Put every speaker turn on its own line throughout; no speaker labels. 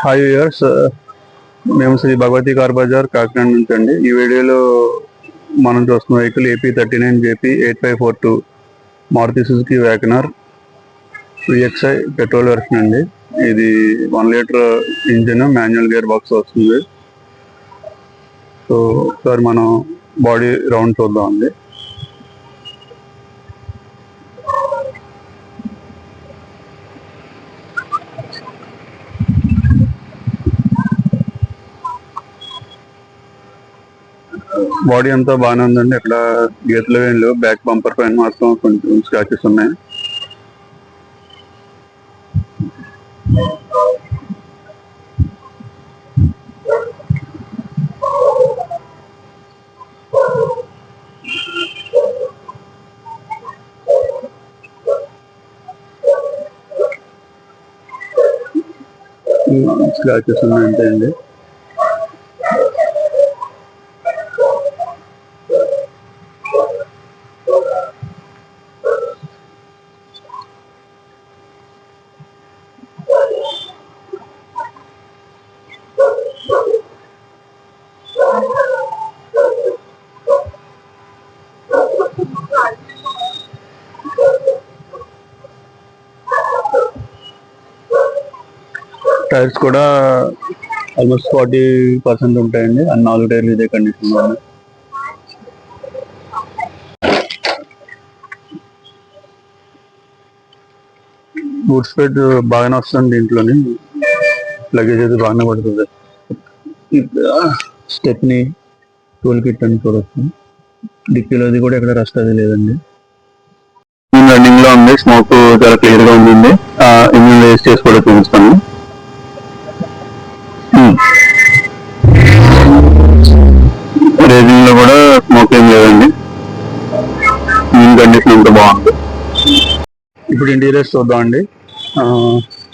Hi viewers, మేము Shri Bhagavathi car bazaar Kakinada నుంచి అండి. ఈ వీడియోలో మనం చూస్తున్న vehicle AP39JP 8542 Maruti Suzuki WagonR VXI petrol version అండి. ఇది 1 litre engine, manual gear box వస్తుంది. సో ఒకసారి మనం బాడీ రౌండ్ చూద్దాం అండి. బాడీ అంతా బాగానే ఉందండి. ఇక్కడ గీతలు ఏం లేవు. బ్యాక్ బంపర్ పైన మాత్రం కొంచెం స్క్రాచెస్ ఉన్నాయి. స్క్రాచెస్ ఉన్నాయంటే అండి. టైర్స్ కూడా ఆల్మోస్ట్ 40% ఉంటాయండి. అన్ని 4 టైర్లు ఇదే కండిషన్ లో. బూట్ స్పేడ్ బాగానే వస్తుంది. దీంట్లోని లగేజ్ అయితే బాగానే పడుతుంది. స్టెప్ని టూల్ కిట్ అని చూడొచ్చు. డిక్కీలోది కూడా ఎక్కడ రస్ట్ అది లేదండి. రన్నింగ్ లో ఉంది. స్మోక్ చాలా క్లియర్ గా ఉంది. ఇంజిన్ రేస్ చేసి కూడా చూపిస్తాను. రేసింగ్ లో కూడా స్మోక్ ఏం లేదండి. ఇంజిన్ కండిషన్ అంతా బాగుంది. ఇప్పుడు ఇంటీరియర్స్ చూద్దాం అండి.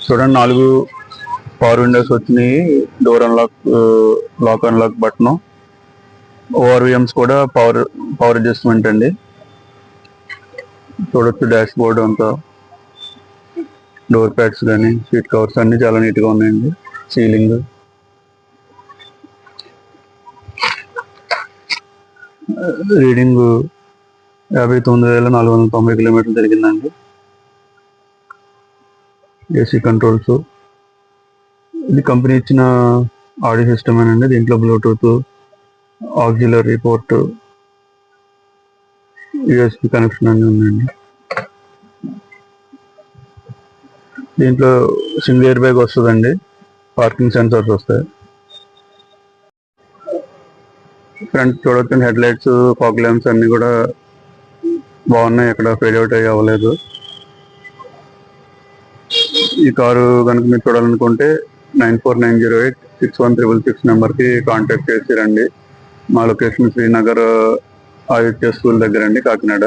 చూడండి, 4 పవర్ విండోస్ వచ్చినాయి. Door unlock, lock unlock button, ORVMs కూడా పవర్ అడ్జస్ట్మెంట్ అండి. చూడొచ్చు డాష్ బోర్డ్ అంతా, డోర్ ప్యాడ్స్ కానీ సీట్ కవర్స్ అన్ని చాలా నీట్ గా ఉన్నాయండి. సీలింగ్, రీడింగ్ 59,490 కిలోమీటర్లు తిరిగిందండి. ఏసీ కంట్రోల్స్, ఇది కంపెనీ ఇచ్చిన ఆడియో సిస్టమ్ అండి. దీంట్లో Bluetooth, auxiliary port, USB connection అన్ని ఉన్నాయండి. దీంట్లో సింగిల్ ఎయిర్ బ్యాగ్ వస్తుందండి. పార్కింగ్ సెన్సర్స్ వస్తాయి. ఫ్రంట్ చూడొచ్చు, హెడ్ లైట్స్, ఫాగ్ ల్యాంప్స్ అన్ని కూడా బాగున్నాయి. ఎక్కడ ఫేడ్ అవుట్ అవ్వలేదు. ఈ కారు కనుక మీరు చూడాలనుకుంటే 9490861666 నెంబర్కి కాంటాక్ట్ చేసి రండి. మా లొకేషన్ శ్రీనగర్ ఆదిత్య స్కూల్ దగ్గర అండి, కాకినాడ.